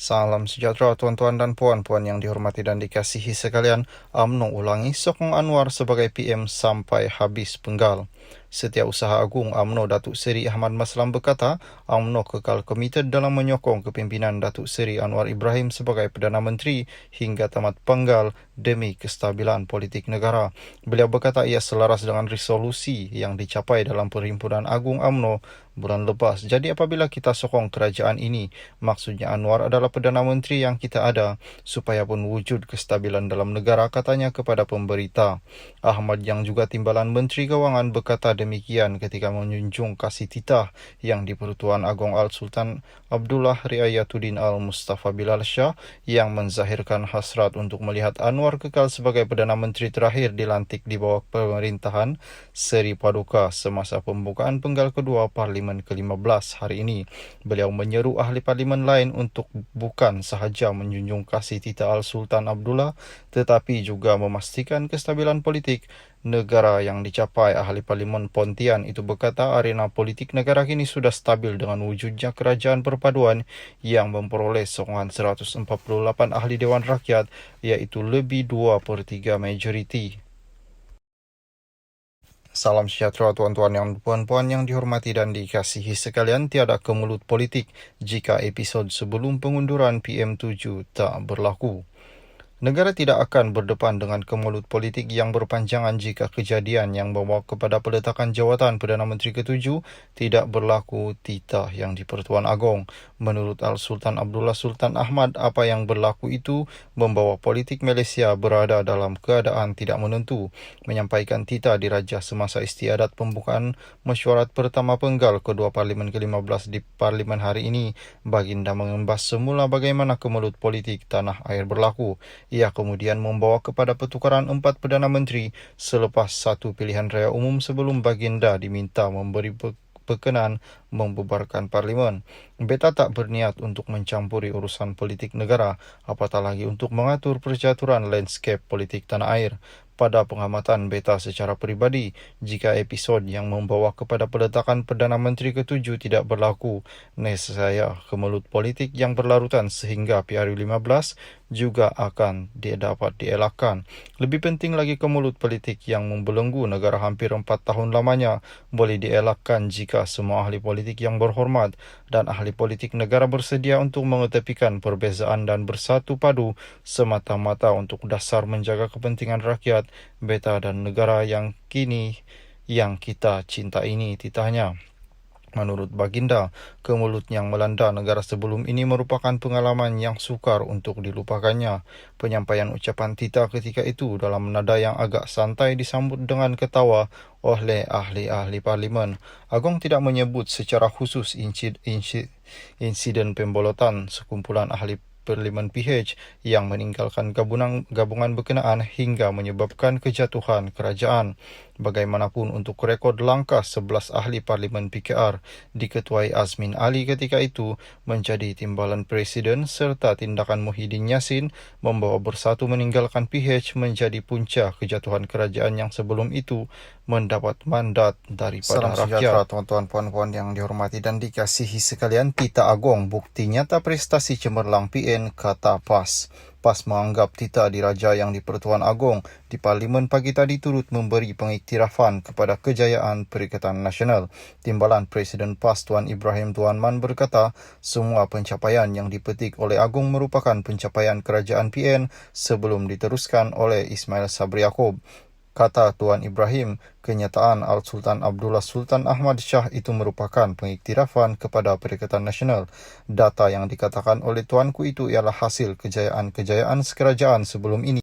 Salam sejahtera tuan-tuan dan puan-puan yang dihormati dan dikasihi sekalian. UMNO ulangi sokong Anwar sebagai PM sampai habis penggal. Setiausaha Agung UMNO Datuk Seri Ahmad Maslam berkata, UMNO kekal komited dalam menyokong kepimpinan Datuk Seri Anwar Ibrahim sebagai Perdana Menteri hingga tamat penggal demi kestabilan politik negara. Beliau berkata ia selaras dengan resolusi yang dicapai dalam Perhimpunan Agung UMNO bulan lepas. Jadi apabila kita sokong kerajaan ini, maksudnya Anwar adalah Perdana Menteri yang kita ada, supaya pun wujud kestabilan dalam negara, katanya kepada pemberita. Ahmad yang juga Timbalan Menteri Kewangan berkata demikian ketika menjunjung kasih titah yang di-Pertuan Agong Al-Sultan Abdullah Riayatuddin Al-Mustafa Bilal Shah yang menzahirkan hasrat untuk melihat Anwar kekal sebagai Perdana Menteri terakhir dilantik di bawah pemerintahan Seri Paduka semasa pembukaan penggal kedua Parlimen ke-15 hari ini. Beliau menyeru ahli parlimen lain untuk bukan sahaja menjunjung kasih titah Al-Sultan Abdullah tetapi juga memastikan kestabilan politik negara yang dicapai. Ahli Parlimen Pontian itu berkata arena politik negara kini sudah stabil dengan wujudnya kerajaan perpaduan yang memperoleh sokongan 148 ahli Dewan Rakyat, iaitu lebih 2/3 majoriti. Salam sejahtera tuan-tuan yang puan-puan yang dihormati dan dikasihi sekalian. Tiada kemelut politik jika episod sebelum pengunduran PM7 tak berlaku. Negara tidak akan berdepan dengan kemelut politik yang berpanjangan jika kejadian yang membawa kepada peletakan jawatan Perdana Menteri ke-7 tidak berlaku titah yang di-Pertuan Agong. Menurut Al-Sultan Abdullah Sultan Ahmad, apa yang berlaku itu membawa politik Malaysia berada dalam keadaan tidak menentu. Menyampaikan titah diraja semasa istiadat pembukaan mesyuarat pertama penggal kedua Parlimen ke-15 di Parlimen hari ini, Baginda mengembas semula bagaimana kemelut politik tanah air berlaku. Ia kemudian membawa kepada pertukaran 4 Perdana Menteri selepas satu pilihan raya umum sebelum Baginda diminta memberi berkenan membubarkan Parlimen. Beta tak berniat untuk mencampuri urusan politik negara, apatah lagi untuk mengatur percaturan landscape politik tanah air. Pada pengamatan beta secara peribadi, jika episod yang membawa kepada peletakan Perdana Menteri ke-7 tidak berlaku, nescaya kemelut politik yang berlarutan sehingga PRU15 juga akan dapat dielakkan. Lebih penting lagi, kemelut politik yang membelenggu negara hampir 4 tahun lamanya boleh dielakkan jika semua ahli politik yang berhormat dan ahli politik negara bersedia untuk mengetepikan perbezaan dan bersatu padu semata-mata untuk dasar menjaga kepentingan rakyat, beta dan negara yang kini yang kita cinta ini, titahnya. Menurut Baginda, kemelut yang melanda negara sebelum ini merupakan pengalaman yang sukar untuk dilupakannya. Penyampaian ucapan titah ketika itu dalam nada yang agak santai disambut dengan ketawa oleh ahli-ahli parlimen. Agong tidak menyebut secara khusus insiden pembolotan sekumpulan ahli Parlimen PH yang meninggalkan gabungan berkenaan hingga menyebabkan kejatuhan kerajaan. Bagaimanapun, untuk rekod langkah 11 ahli Parlimen PKR diketuai Azmin Ali ketika itu menjadi timbalan Presiden serta tindakan Muhyiddin Yassin membawa bersatu meninggalkan PH menjadi punca kejatuhan kerajaan yang sebelum itu mendapat mandat daripada rakyat. Salam sejahtera tuan-tuan puan-puan yang dihormati dan dikasihi sekalian. Titah Agong, bukti nyata prestasi cemerlang PN, kata PAS. PAS menganggap titah diraja yang di-Pertuan Agong di Parlimen pagi tadi turut memberi pengiktirafan kepada kejayaan Perikatan Nasional. Timbalan Presiden PAS Tuan Ibrahim Tuan Man berkata, semua pencapaian yang dipetik oleh Agong merupakan pencapaian kerajaan PN sebelum diteruskan oleh Ismail Sabri Yaakob. Kata Tuan Ibrahim, kenyataan Al-Sultan Abdullah Sultan Ahmad Shah itu merupakan pengiktirafan kepada Perikatan Nasional. Data yang dikatakan oleh tuanku itu ialah hasil kejayaan-kejayaan sekerajaan sebelum ini.